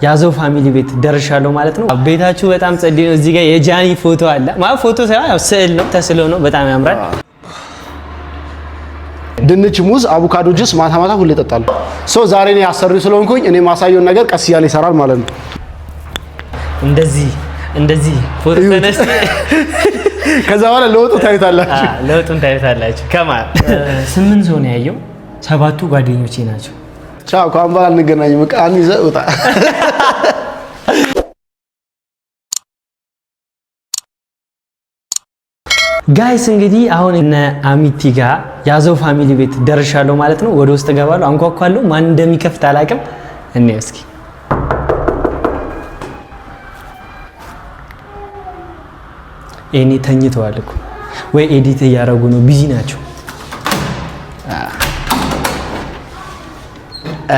ያዘው ፋሚሊ ቤት ደርሻለሁ ማለት ነው። ቤታችሁ በጣም ጸዴ ነው። እዚህ ጋር የጃኒ ፎቶ አለ ማለት ፎቶ ሳይሆን ያው ስዕል ነው ተስሎ ነው። በጣም ያምራል። ድንች፣ ሙዝ፣ አቮካዶ ጁስ ማታ ማታ ሁሌ እጠጣለሁ። ሶ ዛሬ ነው ያሰሩኝ ስለሆንኩኝ እኔ ማሳየውን ነገር ቀስ እያለ ይሰራል ማለት ነው። እንደዚህ ፎቶ ተነስተ ከዛ በኋላ ለውጡ ታዩታላችሁ። ለውጡን ታዩታላችሁ። ከማን 8 ሰው ነው ያየው፣ 7ቱ ጓደኞቼ ናቸው። ቻው ካም በኋላ እንገናኝ። ቃን ይዘህ ውጣ። ጋይስ እንግዲህ አሁን እነ አሚቲ ጋር ያዘው ፋሚሊ ቤት ደርሻለሁ ማለት ነው። ወደ ውስጥ ገባለሁ፣ አንኳኳለሁ። ማን እንደሚከፍት አላውቅም። እኔ እስኪ እኔ ተኝተዋል እኮ ወይ ኤዲት እያደረጉ ነው፣ ቢዚ ናቸው።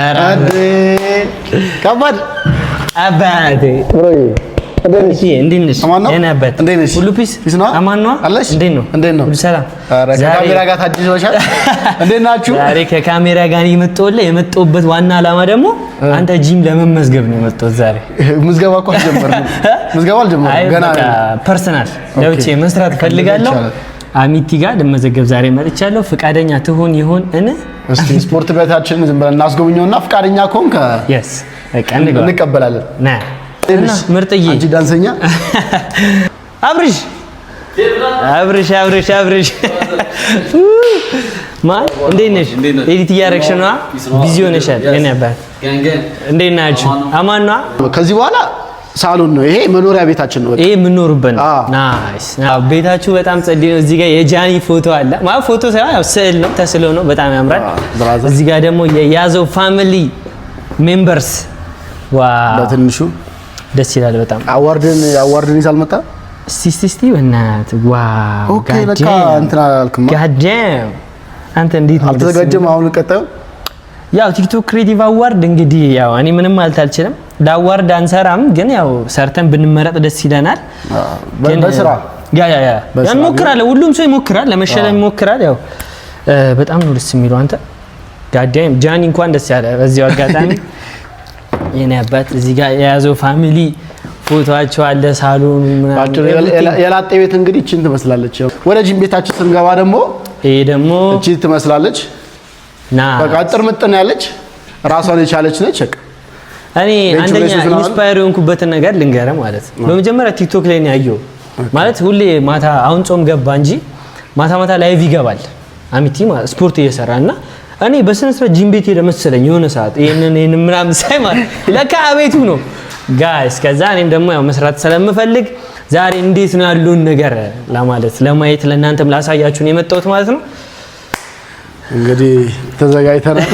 አራዴ ከባድ አባቴ ብሮዬ እንዴት ነሽ? ሁሉ ፒስ አማን ነው አለሽ? እንዴት ነው? ሁሉ ሰላም? ከካሜራ ጋር ታጅዘውሻል። እንዴት ናችሁ? ዛሬ ከካሜራ ጋር የመጣሁበት ዋና ዓላማ ደግሞ አንተ ጂም ለመመዝገብ ነው የመጣሁት ዛሬ። ምዝገባ እኮ አልጀመርንም። ምዝገባ አልጀመርንም ገና። ፐርሰናል ለብቻ መስራት ፈልጋለሁ። አሚቲ ጋር ለመዘገብ ዛሬ መጥቻለሁ። ፍቃደኛ ትሆን ይሆን? እስቲ ስፖርት ቤታችንን ዝም ብለን እናስጎብኘውና ፍቃደኛ ከሆንክ እንቀበላለን። ና እና ምርጥዬ አንቺ ዳንሰኛ አብርሽ ማን እንዴት ነሽ? ኤዲት እያደረግሽ ነው? ቢዚ ሆነሻል? የኔ አባት እንዴት ናችሁ? አማን ነው? ከዚህ በኋላ ሳሎን ነው ይሄ፣ መኖሪያ ቤታችን ነው። ይሄ የምንኖርበት ነው። ናይስ። ቤታችሁ በጣም ጸዴ ነው። እዚህ ጋር የጃኒ ፎቶ አለ ማለት ፎቶ ሳይሆን ያው ስዕል ነው ተስሎ ነው። በጣም ያምራል። እዚህ ጋር ደግሞ የያዘው ፋሚሊ ሜምበርስ ዋው፣ በትንሹ ደስ ይላል በጣም። አዋርድን ይዛል መጣ። እስቲ በእናትህ ዋው። ኦኬ ለካ እንትና አልክማ ጋደም አንተ እንዴት ነው አልተዘጋጀም? አሁን ቀጣዩ ያው ቲክቶክ ክሬቲቭ አዋርድ እንግዲህ ያው እኔ ምንም ማለት አልችልም። ዳዋርድ አንሰራም፣ ግን ያው ሰርተን ብንመረጥ ደስ ይለናል። በስራ እንሞክራለን። ሁሉም ሰው ይሞክራል፣ ለመሸለም ይሞክራል። ያው በጣም ነው ደስ የሚለው። አንተ ጋደም ጃኒ እንኳን ደስ ያለ በዚሁ አጋጣሚ የኔ አባት። እዚህ ጋር የያዘው ፋሚሊ ፎቶአቸው አለ፣ ሳሎኑ ምናምን የላጤ ቤት እንግዲህ እቺን ትመስላለች። ወደ ጂም ቤታችን ስንገባ ደግሞ ይሄ ደግሞ እቺ ትመስላለች። በቃ አጥር ምጥን ያለች ራሷን የቻለች ነች። እኔ አንደኛ ኢንስፓየር የሆንኩበትን ነገር ልንገርህ ማለት ነው። በመጀመሪያ ቲክቶክ ላይ ነው ያየው ማለት ሁሌ ማታ አሁን ጾም ገባ እንጂ ማታ ላይቭ ይገባል አሚቲ ማለት ስፖርት እየሰራና እኔ በስነ ስርዓት ጂም ቤት ሄደ መሰለኝ የሆነ ሰዓት ይሄንን ምናምን ሳይ ማለት ለካ አቤቱ ነው ጋይስ። ከዛ እኔም ደግሞ ያው መስራት ስለምፈልግ ዛሬ እንዴት ነው ያሉን ነገር ለማየት ለእናንተም ላሳያችሁ ነው የመጣሁት ማለት ነው። እንግዲህ ተዘጋጅተናል።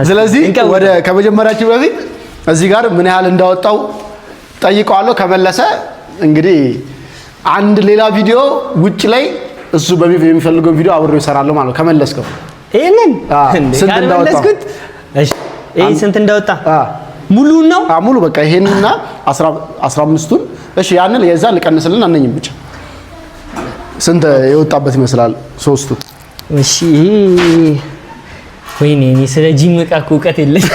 ስለዚህ ወደ ከመጀመሪያችን በፊት እዚህ ጋር ምን ያህል እንዳወጣው ጠይቀዋለሁ። ከመለሰ እንግዲህ አንድ ሌላ ቪዲዮ ውጭ ላይ እሱ በሚፈልገው ቪዲዮ አብሬው እሰራለሁ ማለት ነው። ከመለስከው ይሄንን ስንት እንዳወጣው እሺ፣ ይሄ ስንት እንዳወጣ ሙሉ ነው? ሙሉ በቃ ይሄንና 15ቱን እሺ፣ ያንን የዛ ልቀንስልን አንነኝም ብቻ ስንት የወጣበት ይመስላል? 3ቱ እሺ። ወይኔ እኔ ስለ ጂም እውቀት የለኝ።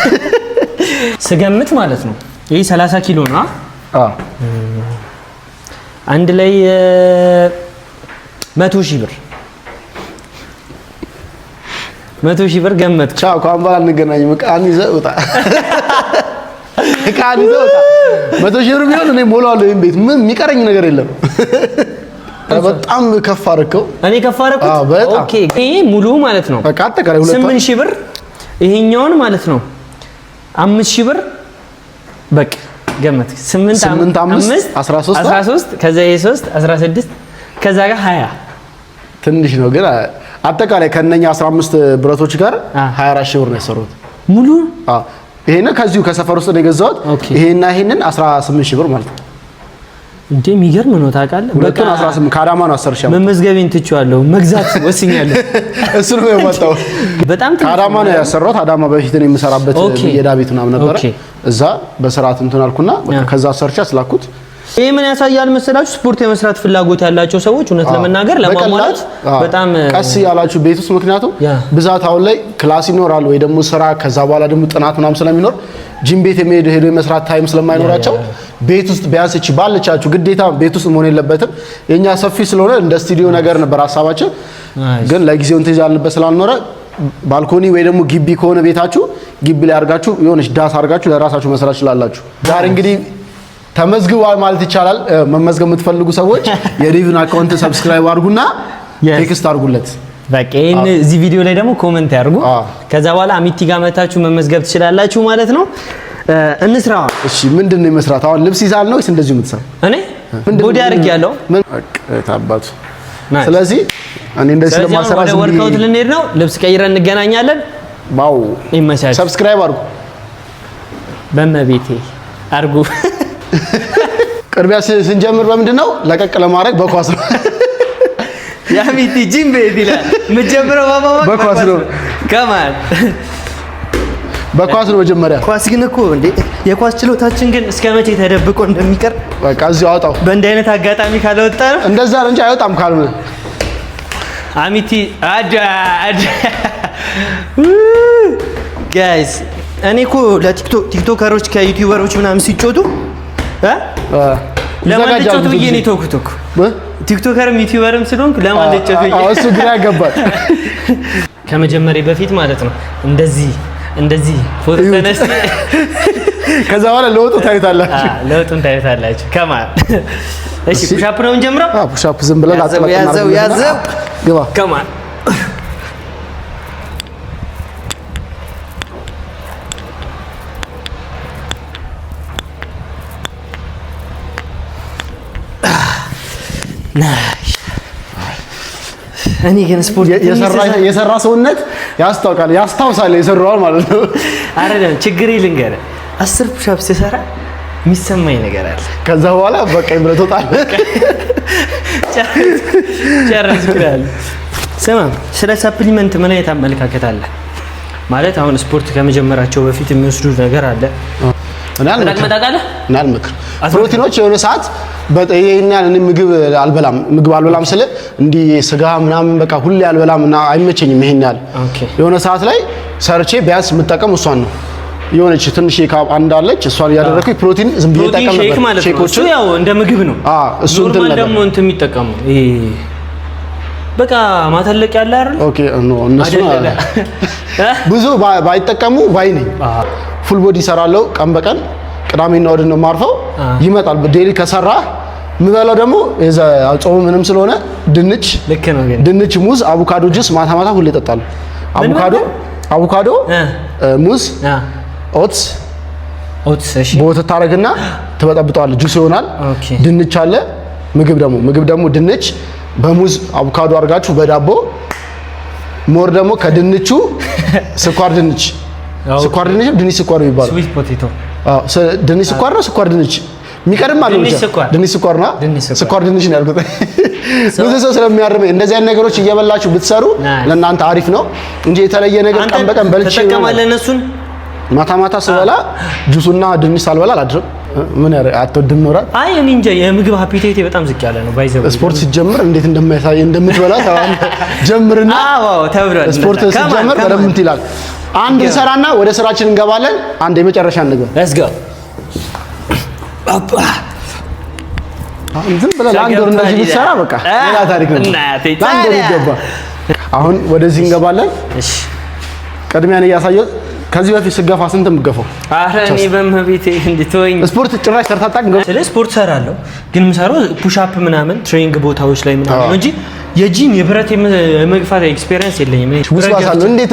ስገምት ማለት ነው ይሄ 30 ኪሎ ነው። አንድ ላይ 100,000 ብር 100,000 ብር ገመት። ቻው ካም በኋላ እንገናኝ። ቃን ይዘህ ውጣ። 100,000 ብር ቢሆን እኔ ሞላዋለሁ። ይሄን ቤት ምን የሚቀረኝ ነገር የለም። በጣም ከፍ አደረከው። እኔ ከፍ አደረኩት። ኦኬ ይሄ ሙሉ ማለት ነው በቃ አጠቃላይ 8,000 ብር። ይሄኛውን ማለት ነው 5,000 ብር በቃ ገመት። 8 5 13 ከዛ ይሄ 3 16 ከዛ ጋር 20 ትንሽ ነው ግን አጠቃላይ ከነኛ 15 ብረቶች ጋር 24,000 ብር ነው ያሰሩት ሙሉ። ይሄን ከዚሁ ከሰፈር ውስጥ ነው የገዛሁት። ይሄንን 18,000 ብር ማለት ነው። እንዴ የሚገርም ነው ታውቃለህ። በቃ 18 ከአዳማ ነው 10,000 መመዝገቤን ትቼዋለሁ፣ መግዛት ወስኛለሁ። እሱ ነው የመጣው። በጣም ከአዳማ ነው ያሰራሁት። አዳማ በፊት ነው የምሰራበት የዳ ቤት ምናምን ነበር። እዛ በስርዓት እንትን አልኩና ከዛ ሰርቻ ስላኩት ይሄ ምን ያሳያል መሰላችሁ? ስፖርት የመስራት ፍላጎት ያላቸው ሰዎች እውነት ለመናገር ለማሟላት በጣም ቀስ ያላችሁ ቤት ውስጥ ምክንያቱም ብዛት አሁን ላይ ክላስ ይኖራል ወይ ደግሞ ስራ ከዛ በኋላ ደግሞ ጥናት ምናምን ስለሚኖር ጂም ቤት ሄዶ የመስራት ታይም ስለማይኖራቸው ቤት ውስጥ ቢያንስ እቺ ባለቻችሁ ግዴታ ቤት ውስጥ መሆን የለበትም። የኛ ሰፊ ስለሆነ እንደ ስቱዲዮ ነገር ነበር ሐሳባችን፣ ግን ለጊዜው እንትን ያልንበት ስላልኖረ ባልኮኒ ወይ ደግሞ ግቢ ከሆነ ቤታችሁ ግቢ ላይ አድርጋችሁ የሆነች ዳስ አድርጋችሁ ለራሳችሁ መስራት ትችላላችሁ። ዛሬ እንግዲህ ተመዝግቧል ማለት ይቻላል። መመዝገብ የምትፈልጉ ሰዎች የዴቭን አካውንት ሰብስክራይብ አድርጉና ቴክስት አድርጉለት። በቃ እዚህ ቪዲዮ ላይ ደግሞ ኮሜንት ያድርጉ። ከዛ በኋላ አሚቲ ጋር መታችሁ መመዝገብ ትችላላችሁ ማለት ነው። እንስራ። እሺ ምንድነው መስራት? አሁን ልብስ ይዛል ነው ወይስ እንደዚህ የምትሰራው? እኔ ቦዲ አድርግ ያለው ታባቱ። ስለዚህ እኔ እንደዚህ ስለማሰራ ወደ ወርክአውት ልንሄድ ነው። ልብስ ቀይረን እንገናኛለን። ዋው ይመቻችሁ። ሰብስክራይብ አድርጉ። በመቤቴ አድርጉ። ቅርቢያ ስንጀምር በምንድነው ለቀቅ ለማድረግ በኳስ ነው። ያሚቲ ጂም ቤት ይላል መጀመሪያው በኳስ ነው። ከማን በኳስ ነው መጀመሪያ። ኳስ ግን እኮ እንዴ የኳስ ችሎታችን ግን እስከ መቼ ተደብቆ እንደሚቀር በቃ እዚሁ አውጣው። በእንዲህ አይነት አጋጣሚ ካልወጣ ነው እንደዛ ነው እንጂ አይወጣም ካልሆነ አሚቲ አዳ ጋይስ እኔ እኮ ለቲክቶከሮች ከዩቲዩበሮች ምናምን ሲጮቱ ለማንደጨቱ ብዬ ነው ተውኩት እኮ ቲክቶከርም ዩቲዩበርም ስለሆንኩ ለማንደጨቱ ብዬ እሱ ግራ ያገባል። ከመጀመሪያ በፊት ማለት ነው እንደዚህ ፎቶ ተነስተ ከዛ በኋላ ለውጡ ታዩታላችሁ። ለውጡን ታዩታላችሁ። ከማን እሺ ፑሻፕ ነው እንጀምረው። ፑሻፕ ዝም ብለን ያዘው ግባ ከማን እኔ ግን ስፖርት የሰራ ሰውነት ያስታውሳል የሰራው ማለት ነው። አይደለም ችግር ልንገርህ 10 ፑሻፕ ሲሰራ የሚሰማኝ ነገር አለ። ከዛ በኋላ በቃ ይብረቶ ጣል ጨረስ ይላል። ስማ ስለ ሰፕሊመንት ምን አይነት አመለካከት አለ? ማለት አሁን ስፖርት ከመጀመራቸው በፊት የሚወስዱ ነገር አለ። እና አልመክር ፕሮቲኖች የሆነ ሰዓት በጠየኛ ምግብ አልበላም ስለ እንዲህ ስጋ ምናምን በቃ ሁሌ አልበላም እና አይመቸኝም። ይሄን ያህል የሆነ ሰዓት ላይ ሰርቼ ቢያንስ የምጠቀም እሷን ነው። የሆነች ትንሽ ካብ አንዳለች እሷን ያደረኩኝ ፕሮቲን ዝም ብዬ ተጠቀም ነበር። ሼኮቹ ያው እንደ ምግብ ነው። እሱ እንትን ነበር ደግሞ እንትን የሚጠቀሙ በቃ ማተለቅ ያለ አይደል? ኦኬ ኖ እነሱ ብዙ ባይጠቀሙ ባይ ነኝ። ፉል ቦዲ ሰራለው ቀን በቀን ቅዳሜና እሑድ ነው ማርፈው ይመጣል። ዴሊ ከሰራ ምበላው ደግሞ የዛ ጾም ምንም ስለሆነ ድንች ልክ ነው። ግን ድንች፣ ሙዝ፣ አቮካዶ ጁስ ማታ ሁሌ እጠጣለሁ። አቮካዶ ሙዝ፣ ኦትስ እሺ በወተት ታረግና ትበጠብጠዋለህ። ጁስ ይሆናል። ድንች አለ። ምግብ ደግሞ ድንች በሙዝ አቮካዶ አርጋችሁ በዳቦ ሞር ደግሞ ከድንቹ ስኳር ድንች ድንች ስኳር ይባላል። ስዊት ፖቴቶ ድንች ስኳር ነው። ስኳር ድንች የሚቀርም አለ ብቻ ድንች ስኳር ነው። ስኳር ድንች ነው ያልኩት። ብዙ ሰው ስለሚያርመኝ እንደዚህ አይነት ነገሮች እየበላችሁ ብትሰሩ ለእናንተ አሪፍ ነው እንጂ የተለየ ነገር ቀን በቀን በልቼ ተጠቀማለህ። እነሱን ማታ ስበላ ጁሱና ድንች ሳልበላ አላድርም። ምን አትወድም ኖራል? አይ እኔ እንጃ የምግብ አፒታይቴ በጣም ዝቅ ያለ ነው። ባይዘው ስፖርት ሲጀምር እንዴት እንደምትበላ ጀምርና ተብሏል። ስፖርት ሲጀምር በደንብ እንትን ይላል። አንድ እንሰራና ወደ ስራችን እንገባለን። አንድ የመጨረሻ እንግባ። ሌትስ ጎ አባ ዝም ብለህ ለአንድ ወር እንደዚህ ብትሰራ በቃ ሌላ ታሪክ ነው። ለአንድ ወር ይገባ። አሁን ወደዚህ እንገባለን። እሺ ቅድሚያ ነው ያሳየው። ከዚህ በፊት ስገፋ ስንት ምገፋው? አረ እኔ በመቤቴ እንድትወኝ ስፖርት ጭራሽ ሰርታጣቅ ነው። ስለ ስፖርት ሰራለሁ ግን የምሰራው ፑሽ አፕ ምናምን ትሬኒንግ ቦታዎች ላይ ምናምን ነው እንጂ የጂም የብረት የመግፋት ኤክስፒሪየንስ የለኝም። ውስዋሳለሁ። እንዴት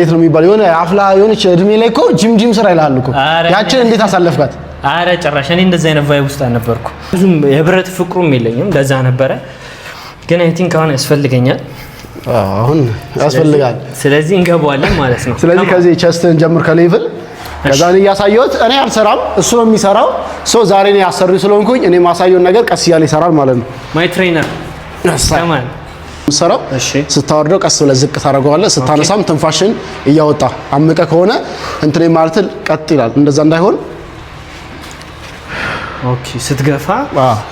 ነው የሚባለው? የሆነ አፍላ የሆነች እድሜ ላይ እኮ ጂም ስራ ይላል እኮ ያችን እንዴት አሳለፍካት? አረ ጭራሽ እኔ እንደዛ አይነት ቫይብ ውስጥ አልነበርኩ። ብዙም የብረት ፍቅሩም የለኝም። ለዛ ነበረ ግን አይ ቲንክ አሁን ያስፈልገኛል። አሁን ያስፈልጋል። ስለዚህ እንገባዋለን ማለት ነው። ስለዚህ ከዚህ ቸስትን ጀምር ከሌቭል ከዛ ነው ያሳየሁት። እኔ አልሰራም እሱ ነው የሚሰራው። ዛሬ ነው ያሰሩ ስለሆንኩኝ እኔ ማሳየውን ነገር ቀስ እያለ ይሰራል ማለት ነው። ማይ ትሬነር ሰማን ሰራው። ስታወርደው ቀስ ብለህ ዝቅ ታደርገዋለህ። ስታነሳም ትንፋሽን እያወጣ አምቀ ከሆነ እንትን ማለት ቀጥ ይላል። እንደዛ እንዳይሆን ኦኬ። ስትገፋ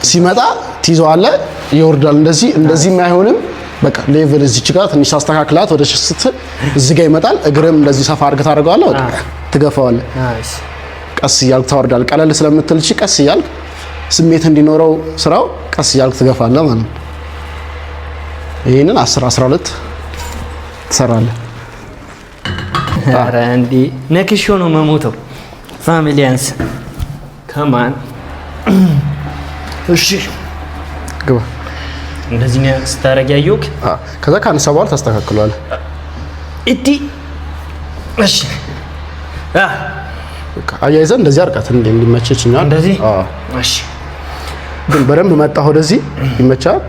ሲመጣ ትይዘዋለህ፣ ይወርዳል። እንደዚህ አይሆንም። በቃ ሌቭል እዚች ጋር ትንሽ አስተካክላት ወደ ሽስት እዚህ ጋር ይመጣል። እግርም እንደዚህ ሰፋ አድርገህ ታደርገዋለህ። በቃ ትገፋዋለህ። ናይስ። ቀስ እያልክ ታወርዳለህ። ቀለል ስለምትል እሺ፣ ቀስ እያልክ ስሜት እንዲኖረው ስራው ቀስ እያልክ ትገፋለህ ማለት ነው። ይሄንን 10 12 ትሰራለህ። ኧረ እንዴ ነክሾ ነው መሞተው። ፋሚሊያንስ ከማን እሺ ግባ። እንደዚህ ነው ስታረግ ያየሁት። ከዛ ካነሳ በኋላ ታስተካክለዋለህ። እሺ አያይዘህ እንደዚህ አርቃት እንዲመቸችኛል። እንደዚህ እሺ። ግን በደንብ መጣህ ወደዚህ ይመቻል።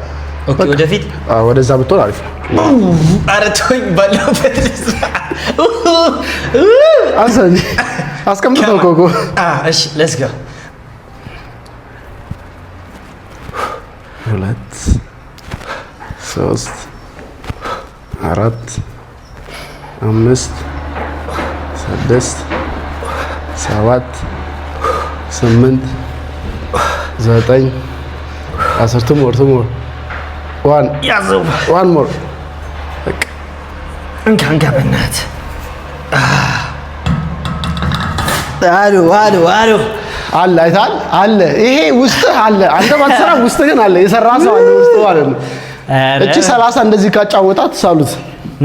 ኦኬ ወደፊት ወደዛ ብትሆን አሪፍ ነው። ኧረ ተወኝ ባለበት አንሰኝ አስቀምጠው ኮኮ። እሺ ሌትስ ጎ 2 3 4 5 6 7 8 9 10 ትሞር ዋን ሞር እንካ በእናትህ አሉ አለ አይታል አለ። ይሄ ውስጥህ አለ። አንተ ባትሰራ ውስጥህ ግን አለ። የሰራ ሰው አለ ውስጥ ማለት ነው። እቺ 30 እንደዚህ ካጫወታት ሳሉት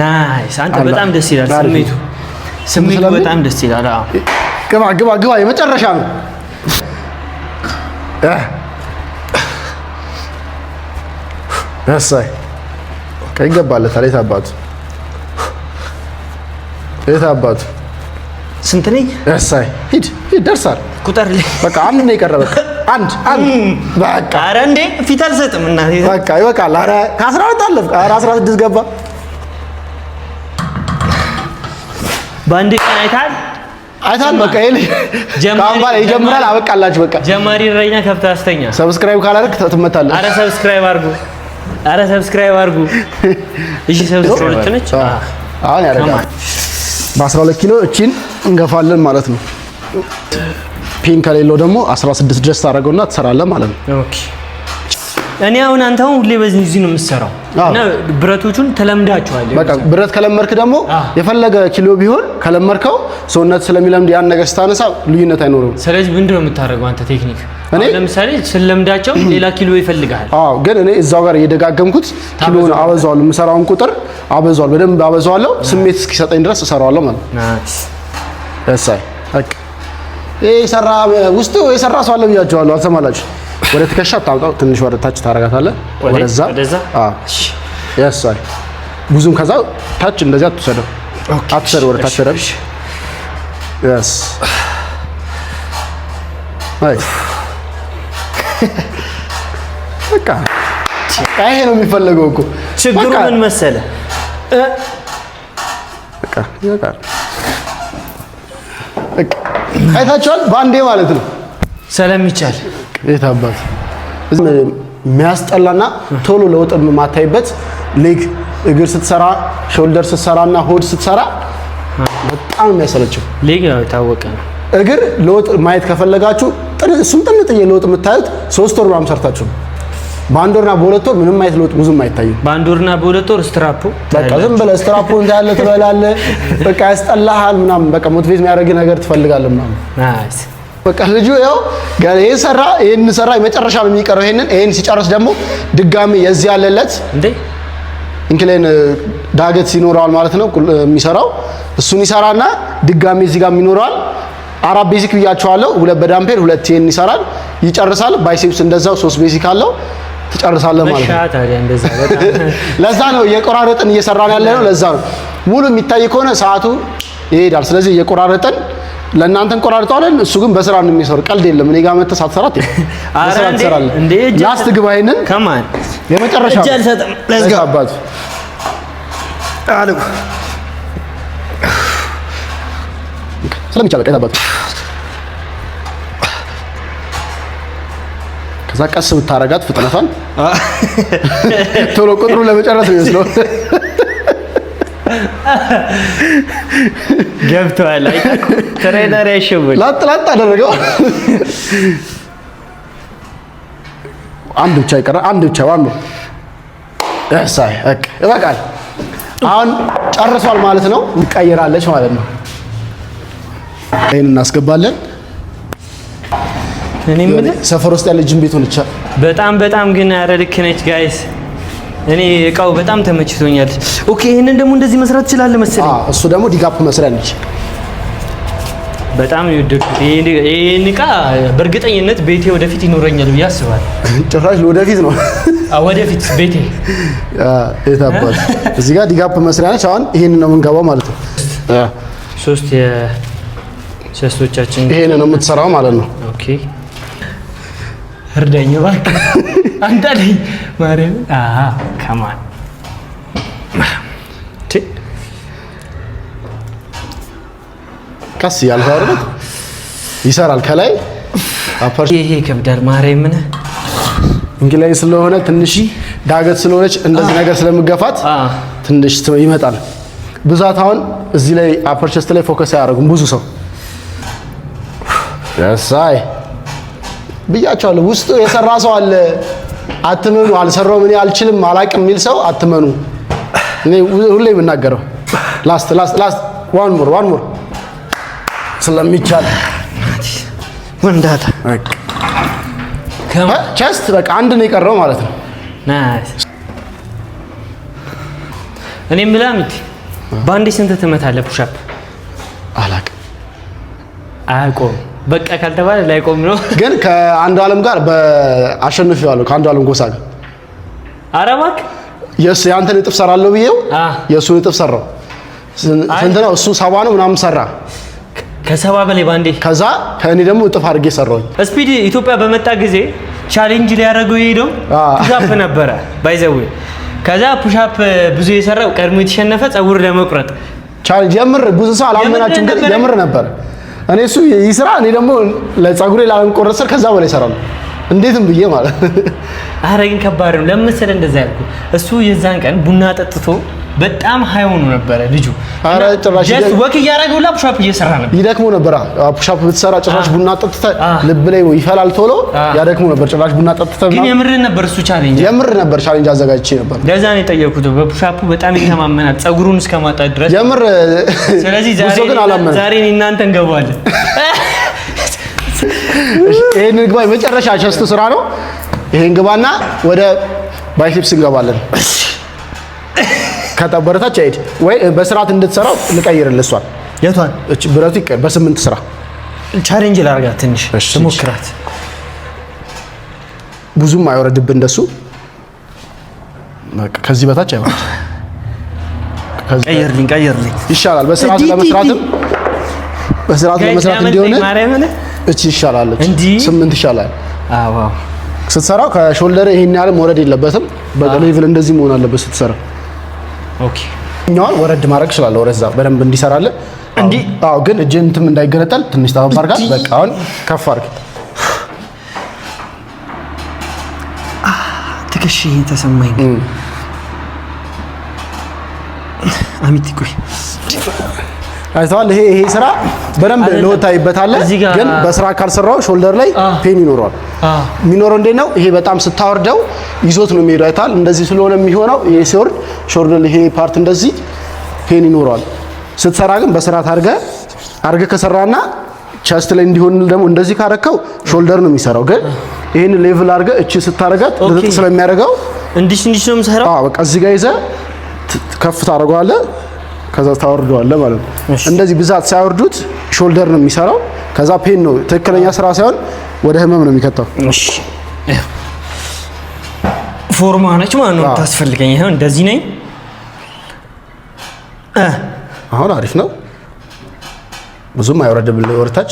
ናይስ። አንተ በጣም ደስ ይላል ስሜቱ በጣም ደስ ይላል። አዎ ግባ የመጨረሻ ነው። እሰይ ይገባለታል። የት አባቱ ስንት ነኝ? እሰይ ሂድ ደርሳል። ቁጥር በቃ አንድ ነው የቀረ። በቃ አንድ በቃ። ኧረ እንዴ ፊት አልሰጥም እናቴ። በቃ ይበቃል። ኧረ ከ12 አለፍክ። ኧረ 16 ገባ። በአንድ ቀን አይታል። በቃ ይጀምራል። አበቃላችሁ። በቃ ጀማሪ እረኛ ከብት አስተኛ። ሰብስክራይብ ካላደረክ ትመታለህ። ኧረ ሰብስክራይብ አድርጉ። እሺ ሰብስክራይብ ነች። አሁን ያደርጋል። በ12 ኪሎ እቺን እንገፋለን ማለት ነው። ፒን ከሌለው ደግሞ 16 ድረስ ታደርገውና ትሰራለህ ማለት ነው። ኦኬ እኔ አሁን አንተው ሁሌ በዚህ ነው የምትሰራው እና ብረቶቹን ተለምዳቸዋል። በቃ ብረት ከለመርክ ደግሞ የፈለገ ኪሎ ቢሆን ከለመርከው ሰውነት ስለሚለምድ ያን ነገር ስታነሳ ልዩነት አይኖርም። ስለዚህ ምንድነው የምታደርገው አንተ ቴክኒክ? ለምሳሌ ስለምዳቸው ሌላ ኪሎ ይፈልጋል። ግን እኔ እዛው ጋር እየደጋገምኩት ኪሎውን አበዛዋለሁ። የምሰራውን ቁጥር አበዛዋለሁ፣ በደንብ አበዛዋለሁ። ስሜት እስኪሰጠኝ ድረስ እሰራዋለሁ ማለት ነው። ናይስ እሰይ። በቃ የሰራ ውስጥ የሰራ ሰው አለ ብያቸዋለሁ። አልሰማላችሁ። ወደ ትከሻ ታውጣው፣ ትንሽ ወደ ታች ታረጋታለህ። ወደዛ እሺ ያሳይ ብዙም ከዛ ታች እንደዚህ አትሰደው። አትሰር ወደ ታች ረብሽ ያስ አይ በቃ ይሄ ነው የሚፈልገው እኮ። ችግሩ ምን መሰለ? በቃ አይታችኋል፣ ባንዴ ማለት ነው ስለሚቻል። የታባት የሚያስጠላና ቶሎ ለውጥ የማታይበት ሌግ እግር ስትሰራ፣ ሾልደር ስትሰራና ሆድ ስትሰራ በጣም የሚያሰለችው ሌግ ነው። የታወቀ ነው። እግር ለውጥ ማየት ከፈለጋችሁ እሱም ጥንጥዬ ለውጥ የምታዩት 3 ወር ምናምን ሰርታችሁ ነው። በአንድ ወርና በሁለት ወር ምንም አይነት ለውጥ ብዙም አይታይም። በአንድ ወርና በሁለት ወር ስትራፖ በቃ ዝም ብለህ ስትራፖ እንዳለ ትበላለህ። በቃ ያስጠላሃል ምናምን። በቃ ሞቲቬት የሚያደርግ ነገር ትፈልጋለህ ምናምን። ናይስ በቃ ልጁ ያው ገና ይሄን ሰራ የመጨረሻ ነው የሚቀረው። ይሄን ሲጨርስ ደግሞ ድጋሚ የዚህ ያለለት እንዴ ኢንክሌን ዳገት ይኖረዋል ማለት ነው የሚሰራው። እሱን ይሰራና ድጋሚ እዚህ ጋር ይኖረዋል። 4 ቤዚክ ብያቸዋለሁ። 2 በዳምፔር 2 ይሄን ይሰራል፣ ይጨርሳል። ባይሴፕስ እንደዛው 3 ቤዚክ አለው፣ ትጨርሳለህ ማለት ነው። ለዛ ነው እየቆራረጥን እየሰራን ያለ ነው። ለዛ ነው ሙሉ የሚታይ ከሆነ ሰዓቱ ይሄዳል። ስለዚህ እየቆራረጥን ለእናንተ እንቆራርጠዋለን። እሱ ግን በስራ ነው የሚሰራው። ቀልድ የለም። እኔ ጋር መተህ ሳትሰራት በስራ ትሰራለህ። ላስት ግባ። ይሄንን ከማን የመጨረሻ እጅ አልሰጥም። ለዝጋ አባቱ አሉ ስለሚቻል ቀይ አባቱ ከዛ ቀስ ብታረጋት ፍጥነቷን ቶሎ ቁጥሩ ለመጨረስ ነው ይመስለው። ገብቷል። አይ ትሬነር ያሸውል ላጥ አደረገው። አንድ ብቻ ይቀር፣ አንድ ብቻ ዋናው እሳይ ይበቃል። አሁን ጨርሷል ማለት ነው። ትቀይራለች ማለት ነው። ይሄን እናስገባለን። እኔ ምን ሰፈር ውስጥ ያለ ጅም ቤት ሆነች። በጣም ግን ኧረ ልክ ነች ጋይስ። እኔ እቃው በጣም ተመችቶኛል። ኦኬ ይሄንን ደግሞ እንደዚህ መስራት ትችላለህ መሰለኝ። እሱ ደግሞ ዲጋፕ መስሪያ ነች። በጣም የወደድኩት ይሄን እቃ በእርግጠኝነት ቤቴ ወደፊት ይኖረኛል ብዬ አስባለሁ። ጭራሽ ወደፊት ነው። ወደፊት ቤቴ የታባል እዚህ ጋር ዲጋፕ መስሪያ ነች። አሁን ይሄንን ነው የምንገባው ማለት ነው። ሶስት የሸስቶቻችን ይሄንን ነው የምትሰራው ማለት ነው። ኦኬ እርዳኝ እባክህ አንተ ላይ ማርያም ከማን ቀስ ያልኩ አይደል ይሰራል። ከላይ ይሄ ከብዳል ማርያም ምን እንግዲህ ስለሆነ ትንሽ ዳገት ስለሆነች እንደዚህ ነገር ስለምገፋት ትንሽ ይመጣል። ብዛት አሁን እዚህ ላይ አፐር ቸስት ላይ ፎከስ አያደርጉም ብዙ ሰው ያሳይ ብያቸዋለሁ። ውስጡ የሰራ ሰው አለ። አትመኑ። አልሰራውም እኔ አልችልም አላቅም የሚል ሰው አትመኑ። እኔ ሁሌ የምናገረው ላስት ዋን ሞር ስለሚቻል ወንዳታ ቸስት በቃ አንድ ነው የቀረው ማለት ነው። ናይስ። እኔ ምላምት ባንዴ ስንት ትመታለህ ፑሽ አፕ? አላቅም አያቆም በቃ ካልተባለ ላይቆም ነው። ግን ከአንዱ ዓለም ጋር በአሸንፈዋለሁ ከአንዱ ዓለም ጎሳ ጋር አረባክ ያንተን እጥፍ ሰራለሁ ብዬው የእሱን እጥፍ ሰራው። ስንት ነው እሱ 70 ነው ምናምን ሰራ ከ70 በላይ ባንዴ። ከዛ ከእኔ ደግሞ እጥፍ አድርጌ ሰራሁኝ። ስፒድ ኢትዮጵያ በመጣ ጊዜ ቻሌንጅ ሊያደርገው የሄደው ፑሽ አፕ ነበረ ባይዘው። ከዛ ፑሽ አፕ ብዙ የሰራው ቀድሞ የተሸነፈ ፀጉር ለመቁረጥ ቻሌንጅ የምር ብዙ ሰው አላመናችሁም፣ ግን የምር ነበር። እኔ እሱ ይስራ እኔ ደግሞ ለፀጉሬ ላለመቆረጥ ስር ከዛ በላይ እሰራለሁ እንዴትም ብዬ ማለት። ኧረ ግን ከባድ ነው። ለምን መሰለህ እንደዛ ያልኩ እሱ የዛን ቀን ቡና ጠጥቶ በጣም ሃይ ሆኖ ነበረ ልጁ። ኧረ ጭራሽ ጀስት ወክ እያደረገው ፑሽ አፕ እየሰራ ነበር። ይደክሞ ነበር። ፑሽ አፕ ብትሰራ ጭራሽ ቡና ጠጥተህ ልብ ላይ ይፈላል ቶሎ ያደክሞ ነበር። ጭራሽ ቡና ጠጥተህ ግን የምር ነበር እሱ ቻሌንጅ የምር ነበር። ቻሌንጅ አዘጋጅቼ ነበር። ለዛ ነው የጠየኩት። በፑሽ አፕ በጣም ይተማመናል ፀጉሩን እስከማጣት ድረስ የምር። ስለዚህ ዛሬ እናንተ እንገባለን። ይሄን ግባ የመጨረሻ ቸስት ስራ ነው። ይሄን ግባና ወደ ባይሴፕስ እንገባለን። ከተበረታች አይድ ወይ በስርዓት እንድትሰራው ልቀይርልህ። እሷን የቷን እቺ ብረቱ ይቀር በ8 ስራ ቻሌንጅ ላርጋት ትንሽ ትሞክራት። ብዙም አይወረድብህ እንደሱ በቃ ከዚህ በታች አይወርድ። ቀይርልኝ ይሻላል። በስርዓት ለመስራትም በስርዓት ለመስራት እንዲሆነ እቺ ይሻላል። 8 ይሻላል። አዎ ስትሰራው ከሾልደር ይሄን ያህል መውረድ የለበትም። በሌቭል እንደዚህ መሆን አለበት ስትሰራ። ኦኬ እኛው ወረድ ማድረግ ይችላል። ወረዛ በደንብ እንዲሰራለ እንዲ። አዎ ግን እጅንትም እንዳይገነጠል ትንሽ ታባርጋ። በቃ አሁን ከፍ አድርግ። ትከሽ ተሰማኝ። አሚቲ ቆይ አይተዋል። ይሄ ስራ በደንብ ለወታይበታል። ግን በስራ ካልሰራው ሾልደር ላይ ፔን ይኖረዋል። የሚኖረው እንዴት ነው? ይሄ በጣም ስታወርደው ይዞት ነው የሚሄደው። አይተዋል። እንደዚህ ስለሆነ የሚሆነው ይሄ ሲወርድ ሾልደር ይሄ ፓርት እንደዚህ ፔን ይኖረዋል። ስትሰራ ግን በስርዓት አርገ ከሰራና ቸስት ላይ እንዲሆን ደግሞ እንደዚህ ካረከው ሾልደር ነው የሚሰራው። ግን ይሄን ሌቭል አርገ እቺ ስታረጋት ለጥጥ ስለሚያደርገው እንዲሽ ነው የምሰራው። በቃ እዚህ ጋር ይዘህ ከፍ ታደርገዋለህ። ከዛ ታወርደዋለህ ማለት ነው። እንደዚህ ብዛት ሳይወርዱት ሾልደር ነው የሚሰራው። ከዛ ፔን ነው ትክክለኛ ስራ ሳይሆን ወደ ህመም ነው የሚከተው። እሺ ፎርማ ነች ማለት ነው ታስፈልገኝ። ይሄው እንደዚህ ነኝ። አሁን አሪፍ ነው። ብዙም አይወረድብልህ ወርታች።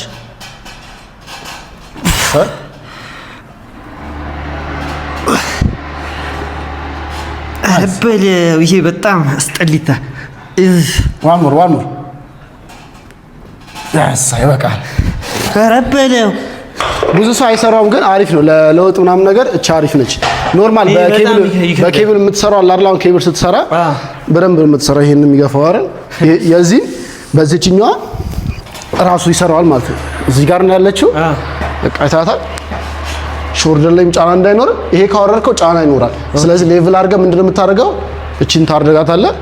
አበለ ይሄ በጣም አስጠሊታ። ዋን ሞር ያሳ ይበቃል። አረበለው ብዙ ሰው አይሰራውም፣ ግን አሪፍ ነው ለለውጥ ምናምን ነገር። እቺ አሪፍ ነች። ኖርማል በኬብል የምትሰራው አላርላውን ኬብል ስትሰራ በደንብ የምትሰራው ይሄን የሚገፋው አይደል? የዚህ በዚህኛዋ ራሱ ይሰራዋል ማለት ነው። እዚህ ጋር ነው ያለችው። በቃ አይታታል። ሾልደር ላይም ጫና እንዳይኖር ይሄ ካወረድከው ጫና ይኖራል። ስለዚህ ሌቭል አድርገህ ምንድነው የምታደርገው? እቺን ታደርጋታለህ፣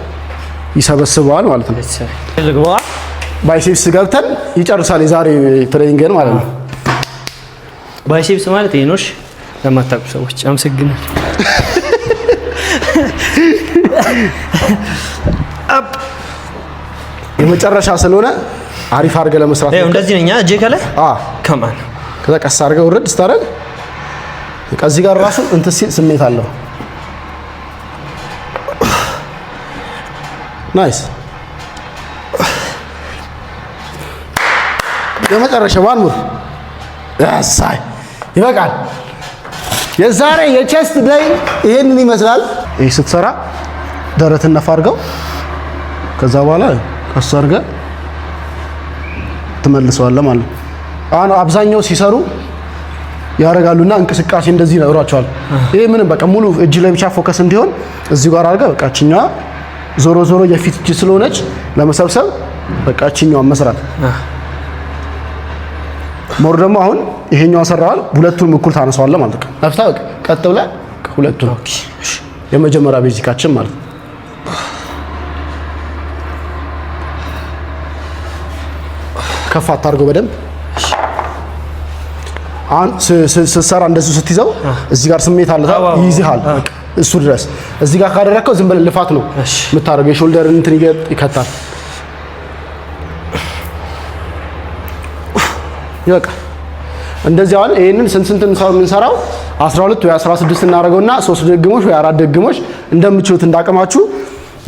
ይሰበስበዋል ማለት ነው። ባይሴፕስ ገብተን ይጨርሳል የዛሬ ትሬኒንግን ማለት ነው። ባይሴፕስ ማለት ይሄ ነው። እሺ ለማታውቁ ሰዎች አመሰግናለሁ። የመጨረሻ ስለሆነ አሪፍ አድርገህ ለመስራት ነው። እንደዚህ ነኝ እጄ ከላይ ከማን ከዛ ቀስ አድርገህ ወረድ ስታደርግ ከዚህ ጋር ራሱ እንትን ሲል ስሜት አለው። ናይስ። የመጨረሻ ዋን ሙር ያሳይ ይበቃል። የዛሬ የቼስት ዴይ ይሄንን ይመስላል። ይሄ ስትሰራ ደረትን ነፋ አድርገው ከዛ በኋላ ቀስ አድርገህ ትመልሰዋለህ ማለት ነው። አሁን አብዛኛው ሲሰሩ ያደርጋሉና እንቅስቃሴ እንደዚህ ነግሯቸዋል። ይሄ ምንም በቃ ሙሉ እጅ ላይ ብቻ ፎከስ እንዲሆን እዚህ ጋር አድርገህ በቃ እቺኛዋ ዞሮ ዞሮ የፊት እጅ ስለሆነች ለመሰብሰብ በቃ እቺኛዋን መስራት ሞር ደግሞ አሁን ይሄኛው ሰራዋል። ሁለቱንም እኩል ታነሳዋለህ ማለት ነው። አፍታ በቃ ቀጥ ብለህ ሁለቱን የመጀመሪያ ቤዚካችን ማለት ነው። ከፍ አታርገው በደንብ አሁን ስትሰራ እንደዚህ ስትይዘው እዚህ ጋር ስሜት አለ ይይዝሃል። እሱ ድረስ እዚህ ጋር ካደረከው ዝም ብለህ ልፋት ነው የምታደርገው። የሾልደር እንትን ይከታል። ይበቃ እንደዚህ አሁን ይሄንን ስንት የምንሰራው 12 ወይ 16 እናደርገውና 3 ደግሞሽ ወይ 4 ደግሞሽ እንደምትችሉት እንዳቀማችሁ።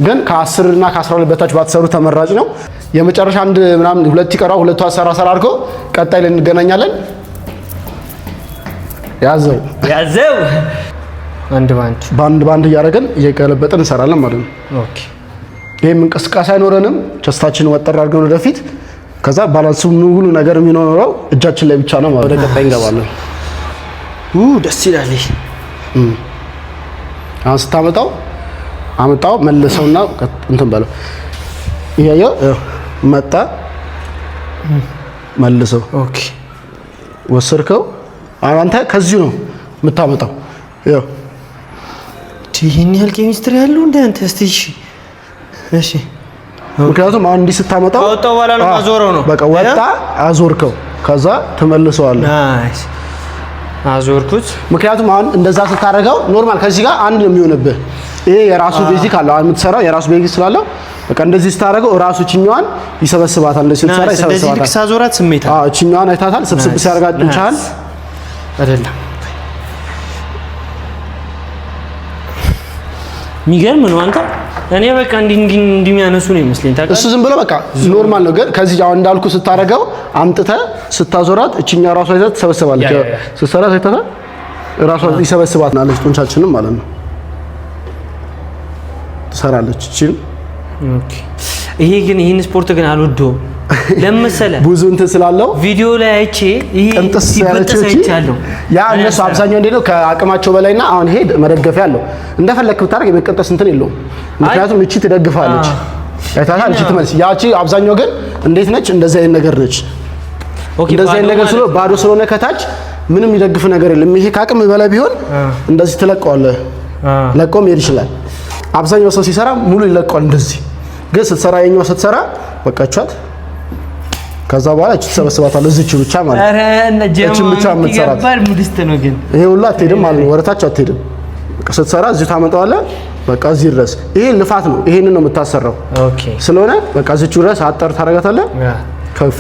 ግን ከ10 እና ከ12 በታች ባትሰሩ ተመራጭ ነው። የመጨረሻ አንድ ምናምን ሁለት ይቀራው ሁለቱ አሰራ አድርጎ ቀጣይ ላይ እንገናኛለን። ያዘው አንድ ባንድ እያደረግን እየቀለበጥን እንሰራለን ማለት ነው። ኦኬ ይሄም እንቅስቃሴ አይኖረንም። ቸስታችን ወጠር አድርገን ወደፊት ከዛ ባላንሱ ሙሉ ነገር የሚኖረው እጃችን ላይ ብቻ ነው ማለት ነው። ወደ ቀጣይ እንገባለን። ደስ ይላል። አሁን ስታመጣው አመጣው መልሰውና እንትን በለው ይያየው መጣ መልሰው። ኦኬ ወሰርከው አንተ ከዚህ ነው የምታመጣው። ያው ይሄን ያህል ኬሚስትሪ ያለው እንደ አንተ እስቲ እሺ ምክንያቱም አሁን እንዲህ ስታመጣው ወጣው ባላ ነው አዞረው ነው በቃ ወጣ አዞርከው ከዛ ተመልሰዋለህ። ናይስ አዞርኩት። ምክንያቱም አሁን እንደዛ ስታደርገው ኖርማል ከዚህ ጋር አንድ ነው የሚሆንብህ። ይሄ የራሱ ቤዚክ አለው። አሁን የምትሰራው የራሱ ቤዚክ ስላለው በቃ እንደዚህ ስታደርገው ራሱ ቺኛዋን ይሰበስባታል። እንደዚህ ስትሰራ ይሰበስባታል። እንደዚህ ሳዞራት ስሜት አዎ ቺኛዋን አይታታል። ስብስብ ሲያደርጋት እንቻል አይደለም። የሚገርም ነው። አንተ እኔ በቃ እንደሚያነሱ ነው ይመስለኝ። ታውቃለህ እሱ ዝም ብሎ በቃ ኖርማል ነው። ግን ከዚህ አሁን እንዳልኩ ስታደርገው አምጥተህ ስታዞራት እቺኛ ራሷ ይዘህ ትሰበስባለች። ስትሰራ አይታታል ራሷ ይሰበስባታል ማለት ጡንቻችንም ማለት ነው ትሰራለች እቺን። ኦኬ ይሄ ግን ይሄን ስፖርት ግን አልወደውም። ለምሳሌ ብዙ እንትን ስላለው ቪዲዮ ላይ አይቼ ይሄ ሲበጠስ አይቻለሁ። ያ እነሱ አብዛኛው እንዴት ነው ከአቅማቸው በላይና አሁን ሄድ መደገፊያ አለው እንደፈለክ ብታደርግ የመቀጠስ እንትን የለውም። ምክንያቱም እቺ ትደግፋለች አይታታል። እቺ ትመልስ ያቺ አብዛኛው ግን እንዴት ነች? እንደዚህ አይነት ነገር ነች። እንደዚህ አይነት ነገር ስለሆነ ባዶ ስለሆነ ከታች ምንም ይደግፍ ነገር የለም። ይሄ ከአቅም በላይ ቢሆን እንደዚህ ትለቀዋለህ። ለቆም ይሄድ ይችላል። አብዛኛው ሰው ሲሰራ ሙሉ ይለቀዋል እንደዚህ። ግን ስትሰራ የኛው ስትሰራ በቃቻት ከዛ በኋላ እቺ ተሰበስባታል እዚች ብቻ ማለት ነው። አረ እነ ጀማ ብቻ የምትሰራት ይገባል ሙድስት ነው። ግን ይሄ ሁሉ አትሄድም ማለት ነው። ወረታች አትሄድም። በቃ ስትሰራ እዚህ ታመጣዋለህ። በቃ እዚህ ድረስ ይሄ ልፋት ነው። ይሄንን ነው የምታሰራው። ኦኬ ስለሆነ በቃ እዚች ድረስ አጠር ታደርጋታለህ። ከፍ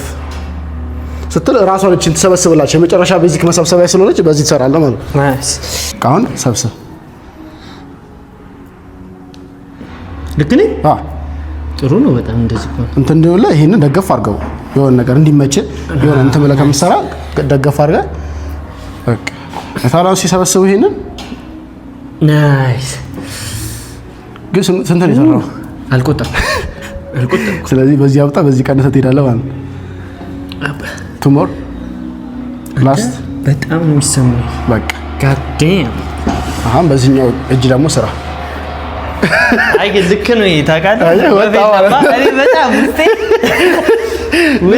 ስትል ራሷን እቺን ተሰበስብላችሁ የመጨረሻ ቤዚክ መሰብሰቢያ ስለሆነች በዚህ ትሰራለህ ማለት ነው። ናይስ አሁን ሰብስብ ልክ ነኝ። ጥሩ ነው በጣም እንደዚህ እኮ እንትን እንደውላ ይሄንን ደገፍ አድርገው የሆነ ነገር እንዲመች የሆነ እንትን ብለህ ከምትሰራ ደገፍ አድርገህ በቃ ታላው ሲሰበስቡ ይሄንን ናይስ። ግን ስንት ነው የሰራው? አልቆጠም። ስለዚህ በዚህ አውጣ በዚህ ቀንሰህ ትሄዳለህ ማለት ነው። ቱሞር ላስት በጣም ነው የሚሰማኝ። በቃ ጋዴም አሁን በዚህኛው እጅ ደግሞ ስራ አይ ልክ ነው ታውቃለህ። እኔ በጣም ውስጤ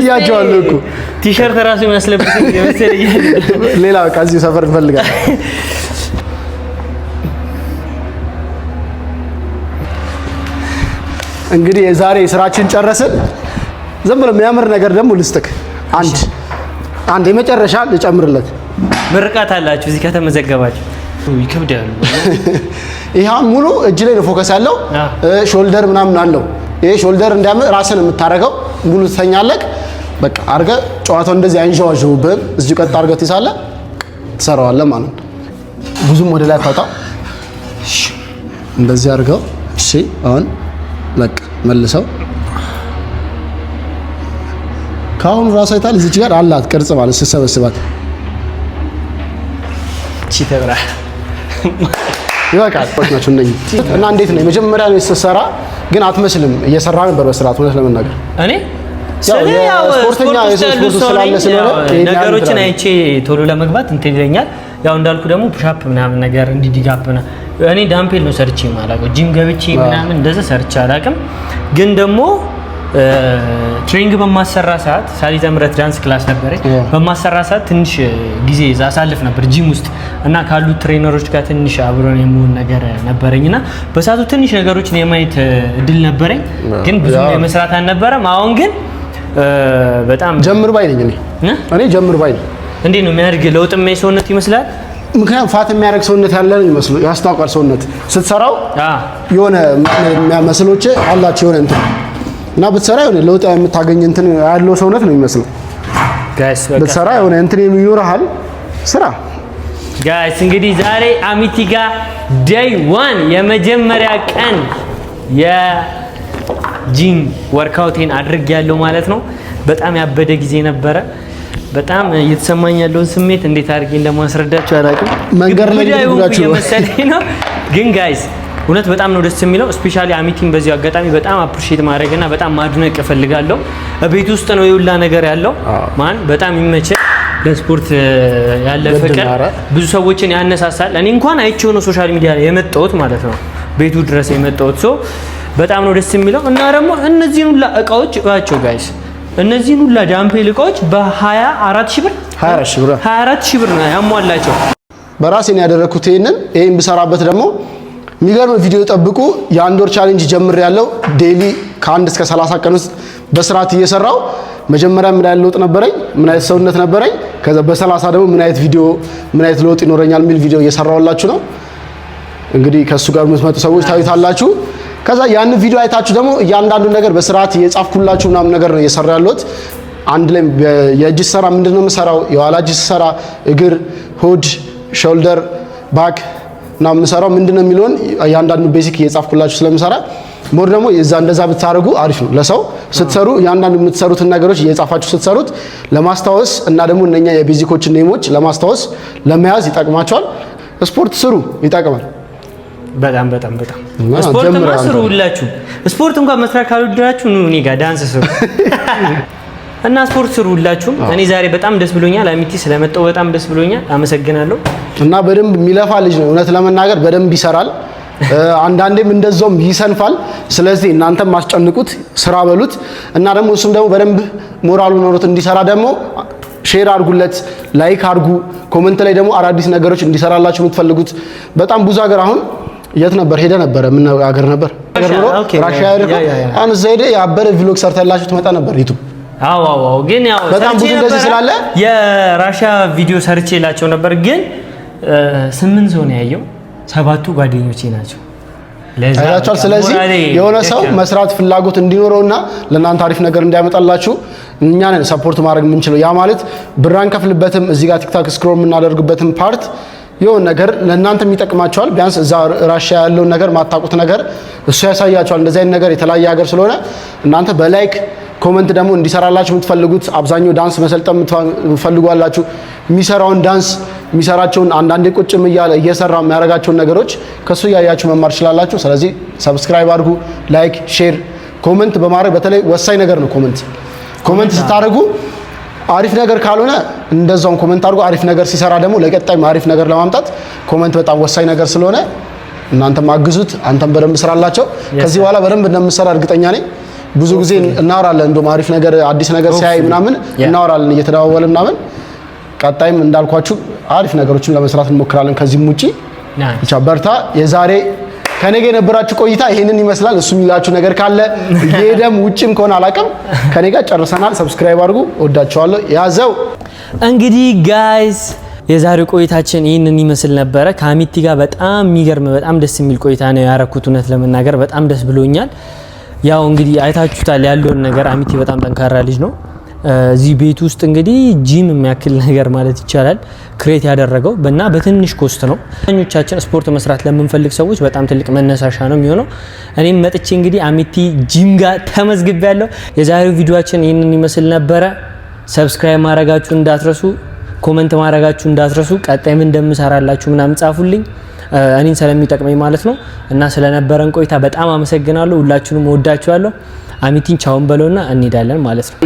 ያጃዋለሁ እኮ ቲሸርት ራሱ የሚያስለብስ የመሰለኝ ሌላ በቃ እዚህ ሰፈር እንፈልጋለን። እንግዲህ የዛሬ ስራችን ጨረስን። ዝም ብሎ የሚያምር ነገር ደግሞ ልስጥክ። አንድ የመጨረሻ ልጨምርለት። ምርቃት አላችሁ እዚህ ከተመዘገባችሁ ይከብዳሉ። ይሄ ሙሉ እጅ ላይ ነው ፎከስ ያለው። ሾልደር ምናምን አለው። ይሄ ሾልደር እንዲያምር ራስን የምታረገው ሙሉ ትተኛለህ። በቃ አድርገህ ጨዋታው እንደዚህ አይንዣዋዥውብህም። እዚሁ ቀጥ አድርገህ ትይዛለህ፣ ትሰራዋለህ ማለት ነው። ብዙም ወደ ላይ አታውጣው። እንደዚህ አድርገው። እሺ አሁን በቃ መልሰው። ካሁን ራሱ አይታል እዚህ ጋር አላት ቅርጽ ማለት ስትሰበስባት እቺ ተብራ ይበቃል። ናቸው እነኚህ እና እንዴት ነው የመጀመሪያ ነው ስትሰራ ግን አትመስልም። እየሰራ ነበር በስርዓት እውነት ለመናገር እኔ ያው ስፖርተኛ የስፖርት ስላለ ስለሆነ ነገሮችን አይቼ ቶሎ ለመግባት እንትን ይለኛል። ያው እንዳልኩ ደግሞ ፑሻፕ ምናምን ነገር እንዲዲጋፕና እኔ ዳምፔል ነው ሰርቼ ማላውቀው። ጂም ገብቼ ምናምን እንደዛ ሰርቼ አላውቅም። ግን ደግሞ ትሬኒንግ በማሰራ ሰዓት ሳሊተ ምሕረት ዳንስ ክላስ ነበረኝ። በማሰራ ሰዓት ትንሽ ጊዜ እዛ አሳልፍ ነበር ጂም ውስጥ እና ካሉት ትሬነሮች ጋር ትንሽ አብሮን የመሆን ነገር ነበረኝና በሰዓቱ ትንሽ ነገሮችን የማየት እድል ነበረኝ። ግን ብዙ የመስራት አልነበረም። አሁን ግን በጣም ጀምር ባይ ነኝ እኔ ጀምር ባይ ነኝ። እንዴት ነው የሚያደርግ ለውጥ የሚያይ ሰውነት ይመስላል። ምክንያቱም ፋት የሚያደርግ ሰውነት ያለ ነው ይመስሉ ያስታውቃል። ሰውነት ስትሰራው የሆነ መስሎች አላቸው የሆነ እንትን እና ብትሰራ የሆነ ለውጥ የምታገኝ እንትን ያለው ሰውነት ነው የሚመስለው። ጋይስ ብትሰራ የሆነ እንትን ይኖርሃል ስራ። ጋይስ እንግዲህ ዛሬ አሚቲ ጋር ዴይ 1 የመጀመሪያ ቀን የጂም ወርክአውቴን አድርጌያለሁ ማለት ነው። በጣም ያበደ ጊዜ ነበረ። በጣም እየተሰማኝ ያለውን ስሜት እንዴት አድርጌ እንደማስረዳችሁ አላውቅም። መንገር ላይ የመሰለኝ ነው። ግን ጋይስ እውነት በጣም ነው ደስ የሚለው። ስፔሻሊ አሚቲን በዚህ አጋጣሚ በጣም አፕሪሺየት ማድረግና በጣም ማድነቅ እፈልጋለሁ። ቤት ውስጥ ነው የሁላ ነገር ያለው ማን በጣም ይመቸ ለስፖርት ያለ ፍቅር ብዙ ሰዎችን ያነሳሳል። እኔ እንኳን አይቼው ነው ሶሻል ሚዲያ ላይ የመጣሁት ማለት ነው፣ ቤቱ ድረስ የመጣሁት። ሶ በጣም ነው ደስ የሚለው እና ደግሞ እነዚህን ሁላ እቃዎች እባቸው ጋይስ እነዚህን ሁላ ዳምፔል እቃዎች በ24 ሺህ ብር 24 ሺህ ብር ነው ያሟላቸው። በራሴ ነው ያደረኩት። ይሄን ብሰራበት ደግሞ የሚገርም ቪዲዮ ጠብቁ። የአንድ ወር ቻሌንጅ ጀምር ያለው ዴይሊ ከ1 እስከ 30 ቀን ውስጥ በስርዓት እየሰራው መጀመሪያ ምን አይነት ለውጥ ነበረኝ፣ ምን አይነት ሰውነት ነበረኝ፣ ከዛ በ30 ደግሞ ምን አይነት ቪዲዮ ምን አይነት ለውጥ ይኖረኛል የሚል ቪዲዮ እየሰራውላችሁ ነው። እንግዲህ ከሱ ጋር የምትመጡ ሰዎች ታዩታላችሁ። ከዛ ያን ቪዲዮ አይታችሁ ደግሞ እያንዳንዱ ነገር በስርዓት እየጻፍኩላችሁ ምናምን ነገር ነው እየሰራ ያለሁት። አንድ ላይ የእጅ ሰራ ምንድነው የምሰራው፣ የኋላ እጅ ሰራ፣ እግር፣ ሆድ፣ ሾልደር፣ ባክ እና የምሰራው ምንድነው የሚለውን እያንዳንዱ ቤዚክ እየጻፍኩላችሁ ስለምሰራ ሞር ደግሞ እንደዛ ብታረጉ አሪፍ ነው። ለሰው ስትሰሩ እያንዳንዱ የምትሰሩትን ነገሮች እየጻፋችሁ ስትሰሩት ለማስታወስ እና ደግሞ እነኛ የቤዚኮችን ኔሞች ለማስታወስ ለመያዝ ይጠቅማቸዋል። ስፖርት ስሩ፣ ይጠቅማል። በጣም ስፖርት ማስሩ ሁላችሁ። ስፖርት እንኳን መስራት ካልወደዳችሁ ኑ እኔ ጋር ዳንስ ስሩ እና ስፖርት ስሩ ሁላችሁ። እኔ ዛሬ በጣም ደስ ብሎኛል። አሚቲ ስለመጣው በጣም ደስ ብሎኛል። አመሰግናለሁ። እና በደንብ የሚለፋ ልጅ ነው እውነት ለመናገር በደንብ ይሰራል። አንዳንዴም እንደዛውም ይሰንፋል። ስለዚህ እናንተም ማስጨንቁት፣ ስራ በሉት እና ደግሞ እሱም ደግሞ በደንብ ሞራሉ ኖሮት እንዲሰራ ደግሞ ሼር አድርጉለት፣ ላይክ አድርጉ። ኮሜንት ላይ ደግሞ አዳዲስ ነገሮች እንዲሰራላችሁ የምትፈልጉት በጣም ብዙ ሀገር አሁን የት ነበር ሄደ ነበር ምን ሀገር ነበር ራሽያ አይደለም። አሁን እዛ ሄደ ያበረ ቪሎግ ሰርተላችሁ ትመጣ ነበር ዩቲዩብ። አዎ ግን ያው በጣም ብዙ እንደዚህ ስላለ የራሽያ ቪዲዮ ሰርቼላቸው ነበር። ግን 8 ሰው ነው ያየው፣ 7ቱ ጓደኞቼ ናቸው። ለዛቻል። ስለዚህ የሆነ ሰው መስራት ፍላጎት እንዲኖረውና ለእናንተ አሪፍ ነገር እንዲያመጣላችሁ እኛ ነን ሰፖርት ማድረግ የምንችለው። ያ ማለት ብራን ከፍልበትም እዚህ ጋር ቲክታክ ስክሮል የምናደርግበትም ፓርት የሆነ ነገር ለእናንተም ይጠቅማችኋል። ቢያንስ እዛ ራሽያ ያለውን ነገር ማታውቁት ነገር እሱ ያሳያችኋል። እንደዚህ አይነት ነገር የተለያየ ሀገር ስለሆነ እናንተ በላይክ ኮመንት ደግሞ እንዲሰራላችሁ የምትፈልጉት አብዛኛው ዳንስ መሰልጠን የምትፈልጓላችሁ የሚሰራውን ዳንስ የሚሰራቸውን አንዳንዴ ቁጭም እያለ እየሰራ የሚያደርጋቸውን ነገሮች ከሱ እያያችሁ መማር ትችላላችሁ። ስለዚህ ሰብስክራይብ አድርጉ፣ ላይክ፣ ሼር፣ ኮመንት በማድረግ በተለይ ወሳኝ ነገር ነው። ኮመንት ስታደርጉ አሪፍ ነገር ካልሆነ እንደዛውን ኮመንት አድርጉ። አሪፍ ነገር ሲሰራ ደግሞ ለቀጣይ አሪፍ ነገር ለማምጣት ኮመንት በጣም ወሳኝ ነገር ስለሆነ እናንተም አግዙት። አንተም በደንብ ስራላቸው። ከዚህ በኋላ በደንብ እንደምሰራ እርግጠኛ ነኝ። ብዙ ጊዜ እናወራለን፣ እንደውም አሪፍ ነገር አዲስ ነገር ሲያይ ምናምን እናወራለን እየተደዋወልን ምናምን። ቀጣይም እንዳልኳችሁ አሪፍ ነገሮችን ለመስራት እንሞክራለን። ከዚህም ውጪ ብቻ በርታ። የዛሬ ከኔ ጋር የነበራችሁ ቆይታ ይሄንን ይመስላል። እሱ የሚላችሁ ነገር ካለ እየሄደም ውጭም ከሆነ አላውቅም ከኔ ጋር ጨርሰናል። ሰብስክራይብ አድርጉ። ወዳችኋለሁ። ያዘው እንግዲህ ጋይስ የዛሬው ቆይታችን ይህንን ይመስል ነበረ። ከአሚቲ ጋር በጣም የሚገርም በጣም ደስ የሚል ቆይታ ነው ያረኩት። እውነት ለመናገር በጣም ደስ ብሎኛል። ያው እንግዲህ አይታችሁታል ያለውን ነገር። አሚቲ በጣም ጠንካራ ልጅ ነው። እዚህ ቤት ውስጥ እንግዲህ ጂም የሚያክል ነገር ማለት ይቻላል ክሬት ያደረገው እና በትንሽ ኮስት ነው። አብዛኞቻችን ስፖርት መስራት ለምንፈልግ ሰዎች በጣም ትልቅ መነሳሻ ነው የሚሆነው። እኔም መጥቼ እንግዲህ አሚቲ ጂም ጋር ተመዝግቤያለሁ። የዛሬው ቪዲዮአችን ይህንን ይመስል ነበረ። ሰብስክራይብ ማድረጋችሁ እንዳትረሱ፣ ኮሜንት ማድረጋችሁ እንዳትረሱ። ቀጣይ ምን እንደምሰራላችሁ ምናምን ጻፉልኝ እኔን ስለሚጠቅመኝ ማለት ነው። እና ስለነበረን ቆይታ በጣም አመሰግናለሁ። ሁላችሁንም ወዳችኋለሁ። አሚቲን ቻውን በለውና እንሄዳለን ማለት ነው።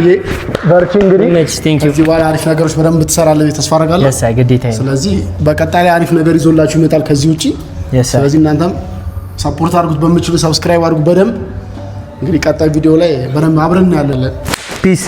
በርቺ እንግዲህ እዚህ በኋላ አሪፍ ነገሮች በደንብ ትሰራለህ ተስፋ አደርጋለሁ። የሳ ግዴታዬ። ስለዚህ በቀጣይ ላይ አሪፍ ነገር ይዞላችሁ ይመጣል ከዚህ ውጪ። ስለዚህ እናንተም ሰፖርት አድርጉት፣ በምችሉ ሰብስክራይብ አድርጉ በደንብ። እንግዲህ ቀጣይ ቪዲዮ ላይ በደንብ አብረን ያለን። ፒስ